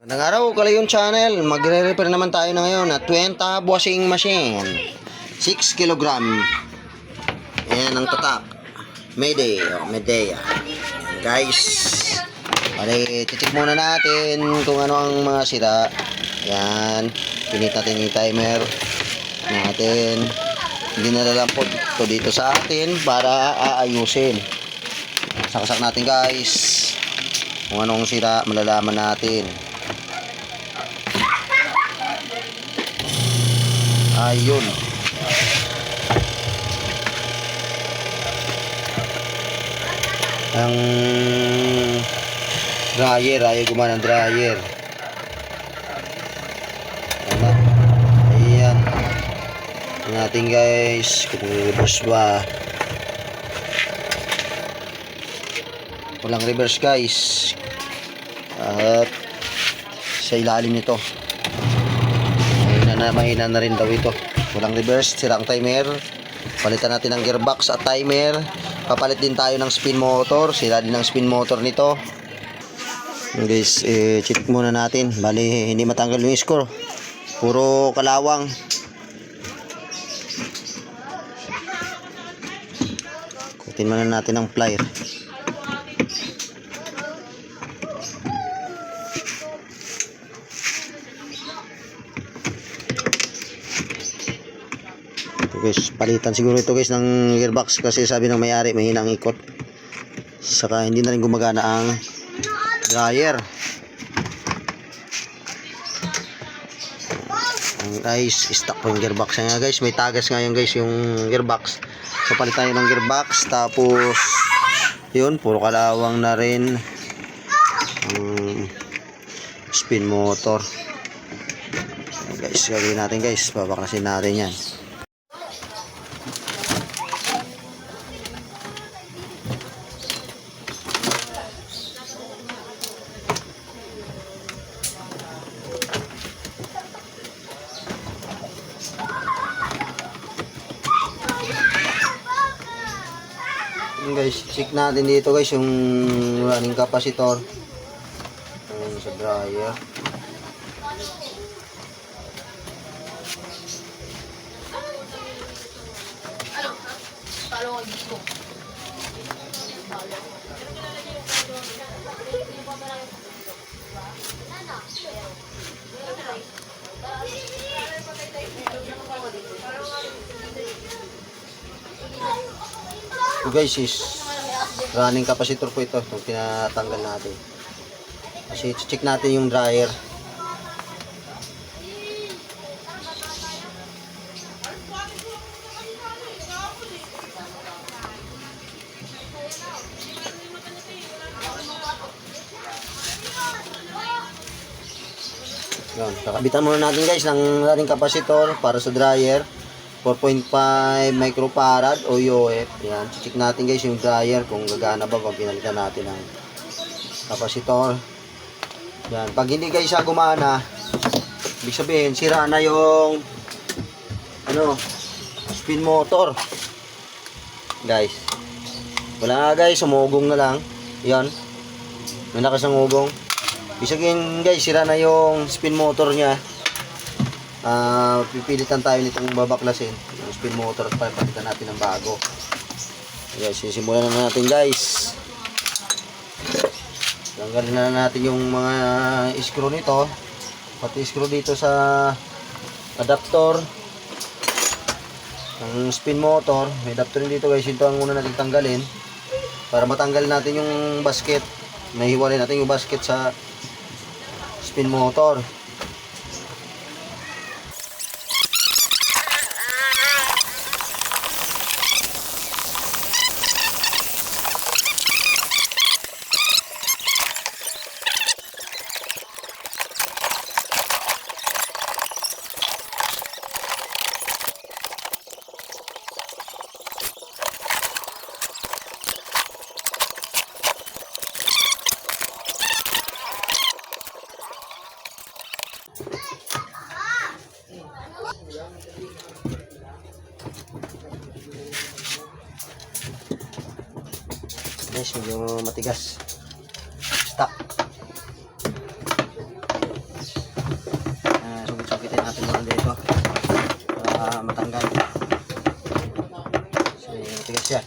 Magandang araw, Kalayong Channel. Magre-repair naman tayo na ngayon na 20 washing machine. 6 kilogram. Ayan ang tatak. Mayday. Mayday. Guys, titik muna natin kung ano ang mga sira. Ayan. Pinit natin yung timer natin. Hindi na lang po ito dito sa atin para aayusin. Saksak natin guys. Kung anong sira, malalaman natin. Ayun. Ang dryer, ayaw gumana ang dryer. Ayan. Tingnan natin guys kung reverse ba. Walang reverse guys. At sa ilalim nito mahina na rin daw ito. Walang reverse, sirang timer. Palitan natin ng gearbox at timer. Papalit din tayo ng spin motor. Sira din ang spin motor nito. Guys, check muna natin. Bali, hindi matanggal yung score. Puro kalawang. Kutin muna natin ang plier. Guys, palitan siguro ito guys ng gearbox kasi sabi ng may-ari mahina ang ikot. Saka hindi na rin gumagana ang dryer. Guys, stock po yung gearbox nga guys. May tagas ngayon guys yung gearbox. So palitan yun ng gearbox. Tapos yun, puro kalawang na rin. Spin motor. Guys, gagawin natin guys. Babaklasin natin yan. Guys, check natin dito guys yung running capacitor sa dryer. Guys, is running capacitor po ito itong tinatanggal natin kasi check natin yung dryer. Yun, kakabitan muna natin guys ng running capacitor para sa dryer. 4.5 microfarad o UF. Yan, check natin guys yung dryer kung gagana ba pag pinalitan natin ng capacitor. Yan, pag hindi guys siya gumana, ibig sabihin sira na yung spin motor. Guys. Wala nga guys, sumugong na lang. Yan. May lakas ng ugong. Ibig sabihin guys, sira na yung spin motor niya. Pipilitan tayo nitong babaklasin yung spin motor at palitan natin ng bago. Guys, sisimulan na natin guys. Tanggalin na natin yung mga screw nito, pati screw dito sa adapter ng spin motor. May adapter dito guys, ito ang muna natin tanggalin para matanggal natin yung basket. May hiwalay natin yung basket sa spin motor. Guys, medyo matigas. Stuck. dito. Para matanggal. So, matigas siya.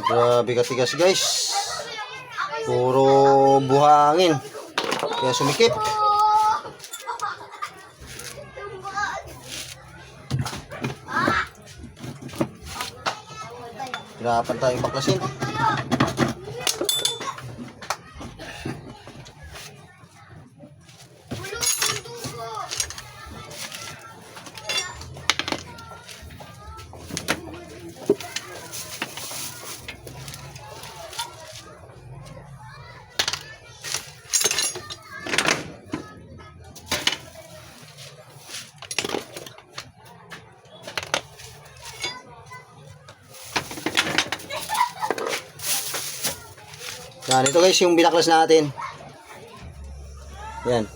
Grabe katigas guys. Puro buhangin. Kaya sumikip. Hirapan tayong baklasin. Yan, ito guys yung binaklas natin. Yan.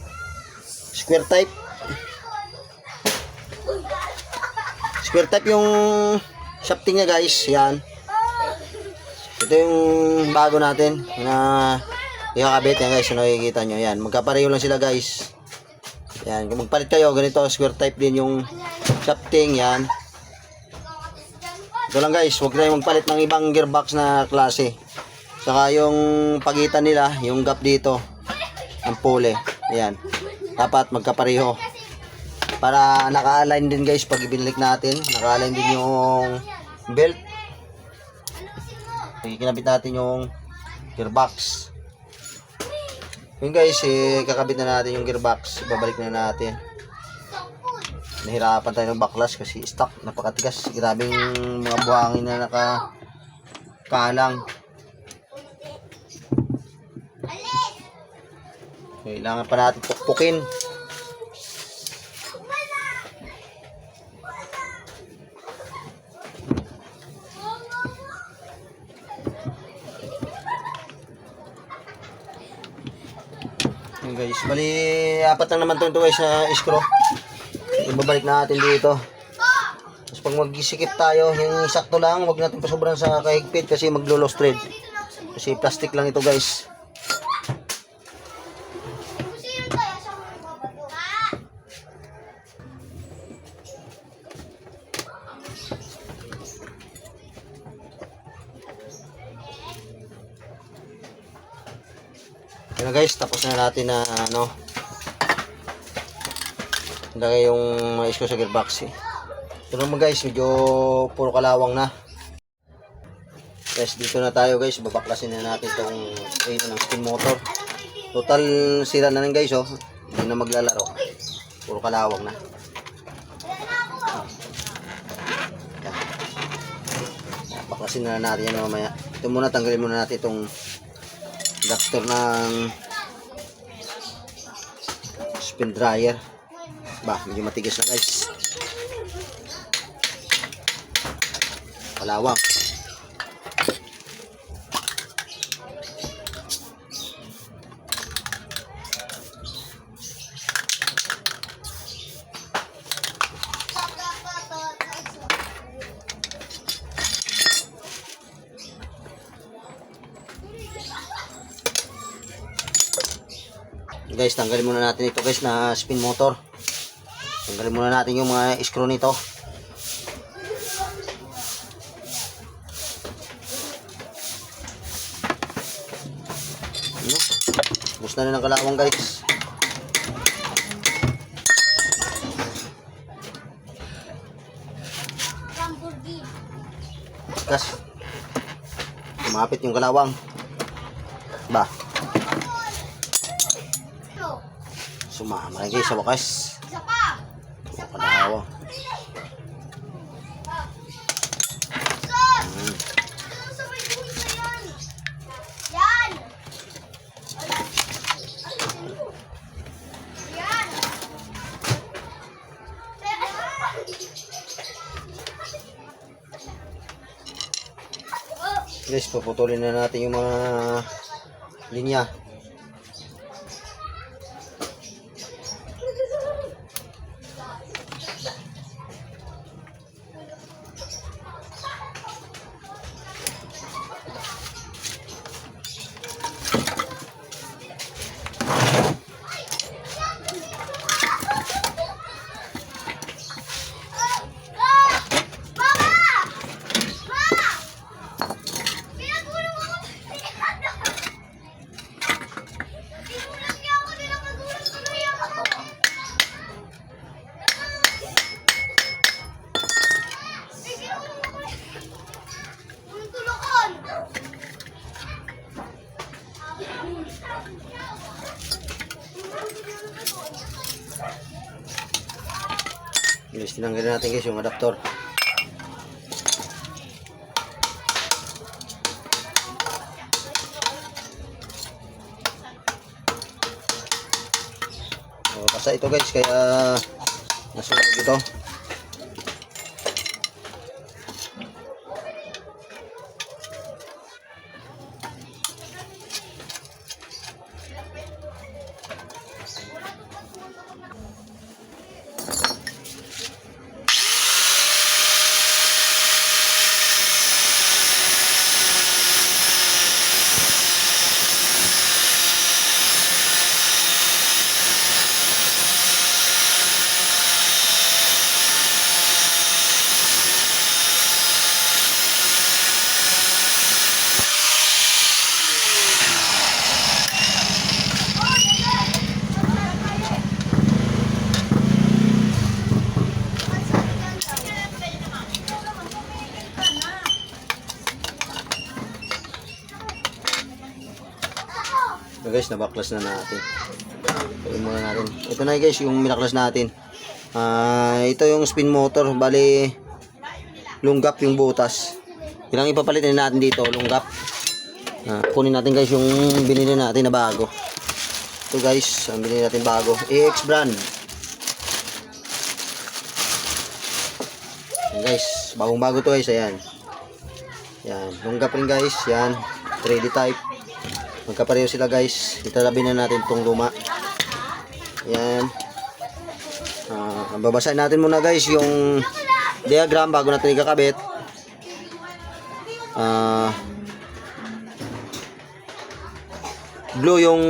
Square type. Square type yung shafting niya guys. Yan. Ito yung bago natin na ikakabit. Yan guys, yung nakikita nyo. Yan, magkapareho lang sila guys. Yan, kung magpalit kayo, ganito, square type din yung shafting. Yan. Ito lang guys, huwag na yung magpalit ng ibang gearbox na klase. Saka yung pagitan nila, yung gap dito, ang pole. Ayan. Dapat magkapareho. Para naka-align din guys pag ibinalik natin. Naka-align din yung belt. Kinabit natin yung gearbox. Yun guys, kakabit na natin yung gearbox. Ibabalik na natin. Nahirapan tayo ng backlash kasi stock. Napakatigas. Grabing mga buhangin na nakakalang. Kailangan pa natin pukpukin. Yun guys, bali apat lang naman ito guys sa screw. Ibabalik natin dito. Tapos pag magsikip tayo, yung sakto lang, huwag natin pasobrang sa kahigpit kasi maglo-lost thread. Kasi plastic lang ito guys. Yan guys, tapos na natin na lagay yung mais ko sa gearbox Ito naman guys, medyo puro kalawang na. Guys, dito na tayo guys, babaklasin na natin itong ng spin motor. Total sira na lang guys hindi na maglalaro. Puro kalawang na. Yan. Baklasin na natin yan mamaya. Ito muna, tanggalin muna natin itong adapter ng spin dryer. Medyo matigas na guys. Kalawang. Guys, tanggalin muna natin ito guys na spin motor. Tanggalin muna natin yung mga screw nito. Bus na ng kalawang guys. Gas. Kumapit yung kalawang. Sumama rin guys sa wakas. Kalawang. Guys, puputulin na natin yung mga linya. Guys, tinanggalin natin guys yung adapter. So, basta ito guys, kaya nasunog ito. So guys, nabaklas na natin. Pagin muna natin. Ito na guys, yung minaklas natin. Ito yung spin motor. Bali, lunggap yung butas. Ilang ipapalitin natin dito, lunggap. Kunin natin guys yung binili natin na bago. Ito guys, ang binili natin bago. AX brand. Yan guys, bagong bago to guys. Ayan. Yan, lunggap rin guys. Yan, 3D type. Magkapareho sila guys. Italabi na natin itong luma. Yan. Babasahin natin muna guys yung diagram bago natin ikakabit. Blue yung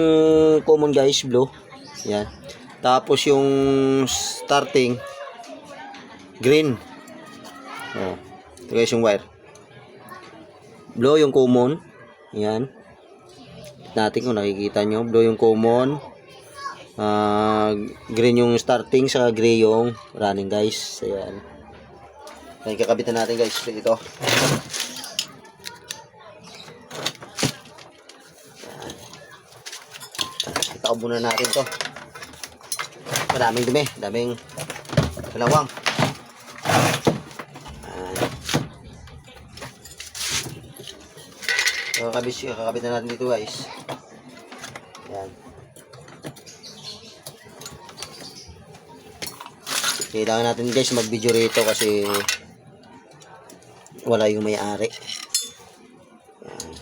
common guys, blue. Yan. Tapos yung starting green. Ito guys yung wire. Blue yung common. Yan. Natin kung nakikita nyo, blue yung common, green yung starting, sa gray yung running guys. Ayan, kakabitan natin guys ito. Itaob muna natin to. Maraming dumi, daming kalawang. Kakabit na natin dito guys. Ayan. Kailangan natin guys mag-video rito kasi wala yung may-ari. Ayan.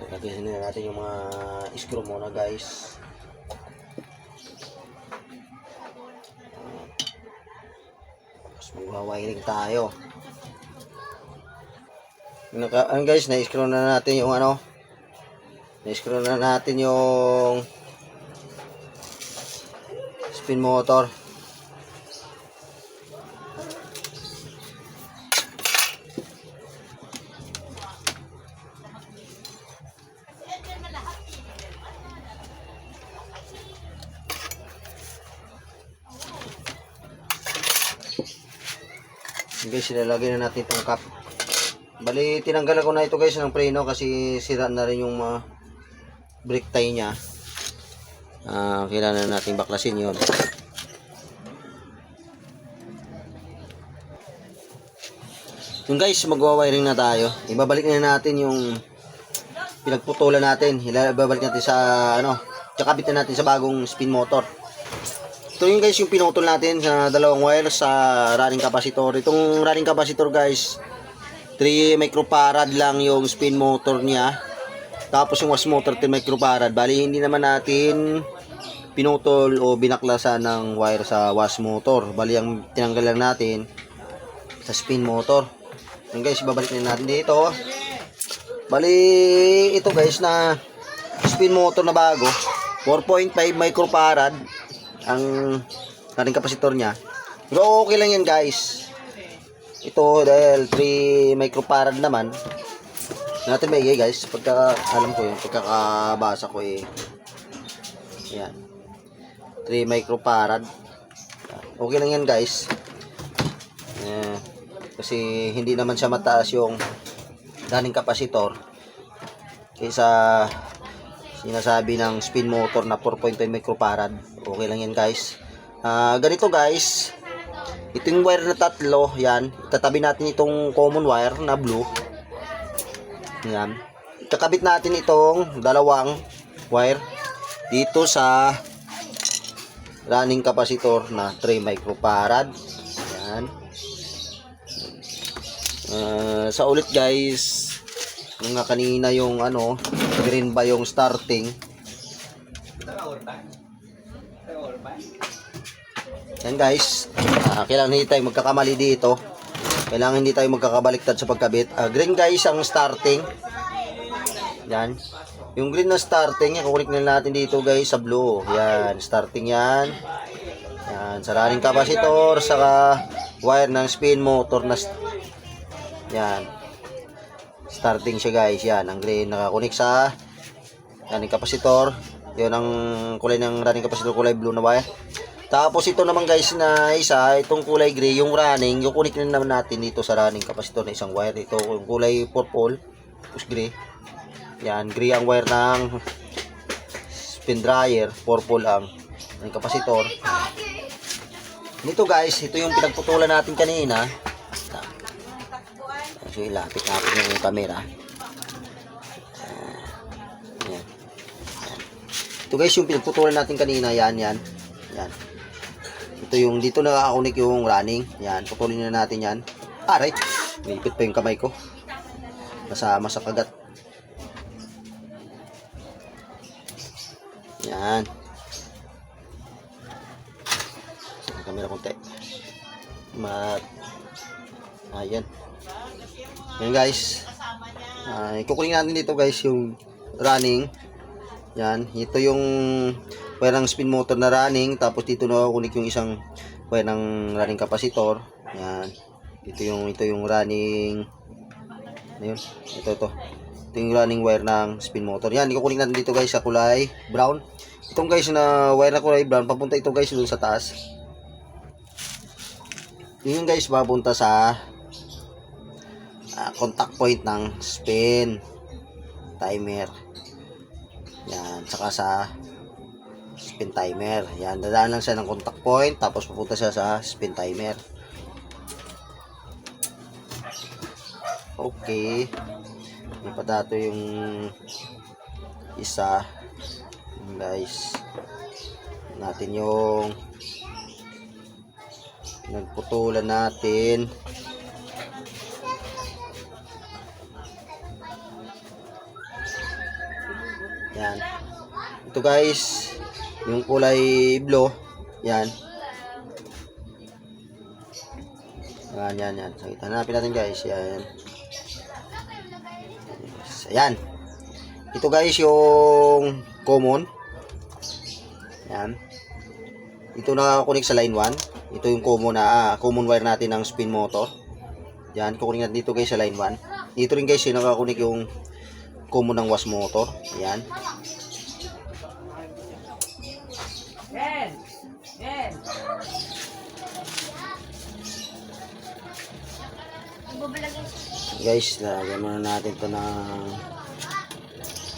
Lagyan na natin yung mga screw muna guys. Magwa-wiring tayo. Guys, na-screw na natin yung na-screw na natin yung spin motor. Guys, ilalagay na natin itong cap. Bali, tinanggalan ko na ito guys ng preno kasi sira na rin yung brake tie nya. Kailangan na natin baklasin yun. Yung guys, magwa-wiring na tayo. Ibabalik na natin yung pinagputulan natin. Ibabalik natin sa kakabit na natin sa bagong spin motor. Ito yung guys yung pinutol natin sa dalawang wire sa running capacitor. Itong running capacitor guys, 3 microfarad lang yung spin motor niya. Tapos yung was motor 10 microfarad. Bali hindi naman natin pinutol o binaklasan ng wire sa was motor. Bali ang tinanggal lang natin sa spin motor. Yung guys, babalik na natin dito. Bali ito guys na spin motor na bago, 4.5 microfarad ang running capacitor niya. Pero okay lang yan guys. Ito dahil 3 microfarad naman natin maigay guys. Pagka alam ko yung pagkakabasa ko yan, 3 microfarad. Okay lang yan guys. Kasi hindi naman siya mataas yung running capacitor kaysa sinasabi ng spin motor na 4.5 microfarad. Okay lang yan guys. Ganito guys, ito yung wire na tatlo, yan. Itatabi natin itong common wire na blue. Yan. Kakabit natin itong dalawang wire dito sa running capacitor na 3 microfarad. Yan. Sa ulit guys, yung nga kanina yung green ba yung starting. Yan guys, kailangan hindi tayo magkakamali dito. Kailangan hindi tayo magkakabaliktad sa pagkabit. Green guys ang starting. Yan. Yung green na starting, kukunik na natin dito guys sa blue. Yan, starting yan. Yan, sa running capacitor, saka wire ng spin motor na yan. Starting siya guys, yan. Ang green nakakunik sa running capacitor. Yun ang kulay ng running capacitor, kulay blue na wire. Tapos ito naman guys na isa, itong kulay gray, yung running, yung kunik na naman natin dito sa running capacitor na isang wire. Ito yung kulay purple, tapos gray. Yan, gray ang wire ng spin dryer, purple ang capacitor. Nito guys, ito yung pinagputulan natin kanina. So ilapit natin yung camera. Yan. Ito guys yung pinagputulan natin kanina, yan. Ito yung dito nakakakunik yung running. Yan, putulin na natin yan. Aray, nilipit pa yung kamay ko. Nasama sa kagat. Yan. Sa camera konti. Ayan. Yan guys. Ikukunin natin dito guys yung running. Yan. Ito yung wire ng spin motor na running. Tapos dito nakakunik yung isang wire ng running capacitor. Yan. Ito yung running. Ayun. Ito. Ito yung running wire ng spin motor. Yan, ikukunik natin dito guys sa kulay brown. Itong guys na wire na kulay brown, papunta ito guys doon sa taas. Yun guys, papunta sa contact point ng spin timer. Yan, saka sa spin timer. Yan, dadaan lang siya ng contact point, tapos papunta siya sa spin timer. Okay. May patato yung isa. Guys, natin yung nagputulan natin. Yan. Ito guys, yung kulay blue. Yan. Yan. So, hanapin natin guys. Yan. Ayan. Ito guys yung common. Yan. Ito nakakunik sa line 1. Ito yung common wire natin ng spin motor. Yan, kukunik natin dito guys sa line 1. Dito rin guys yung nakakunik yung common ng wash motor. Yan. Guys, lagyan muna natin ito ng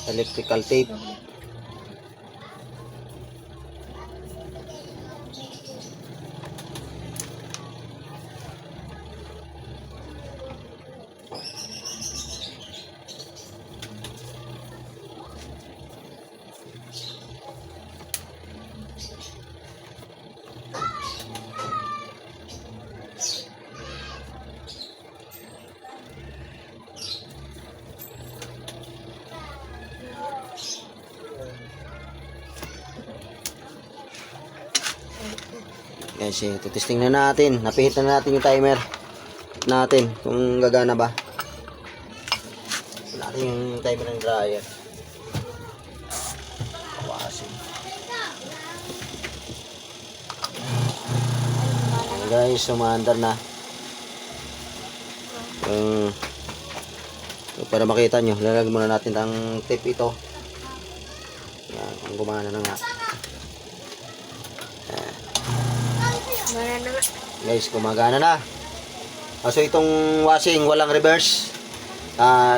electrical tape. Guys, testing na natin. Napihit na natin yung timer natin kung gagana ba. Wala natin yung timer ng dryer. Kawasin. Okay guys, sumaandar na. Para makita nyo, lalagyan muna natin ang tape ito. Yan, kung gumana na nga. Guys, gumagana na. So itong washing walang reverse.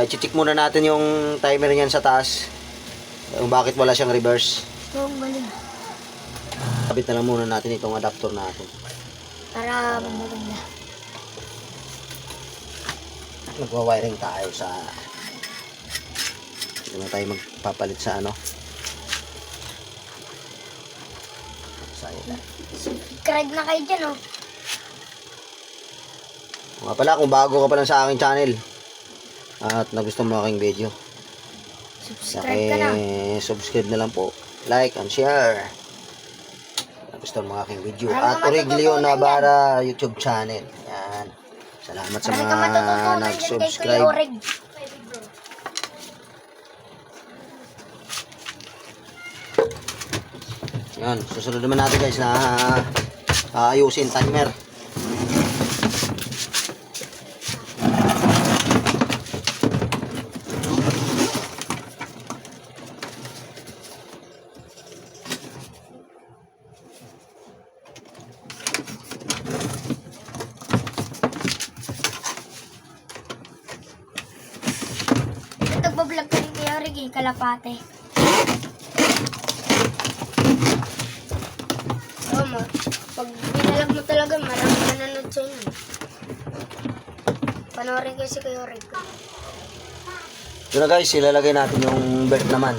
I-check muna natin yung timer niyan sa taas. Kung bakit wala siyang reverse. Yung galing. Kapit na lang muna natin itong adapter natin. Para maganda. Nagwa-wiring tayo sa... Hindi na tayo magpapalit sa ano. Sa ila. Subscribe na kayo dyan, oh. Nga pala, kung bago ka pa lang sa aking channel at nagustuhan mo aking video, Subscribe ka na. subscribe na lang po. Like and share. Nagustuhan mo aking video. Marami At ka Origlio matututunan Navara YouTube channel. Yan. Salamat sa Marami ka mga matututunan dyan kay Kuya nag-subscribe. Oreg. Yan. Susunod naman natin guys na ayusin timer. Nagbablog ka rin kay Oreg, eh, kalapate. Oo, ma. Pag binalag mo talaga, marami nanonood sa inyo. Panoorin kayo si Kuya Oreg. Ito na guys, ilalagay natin yung belt naman.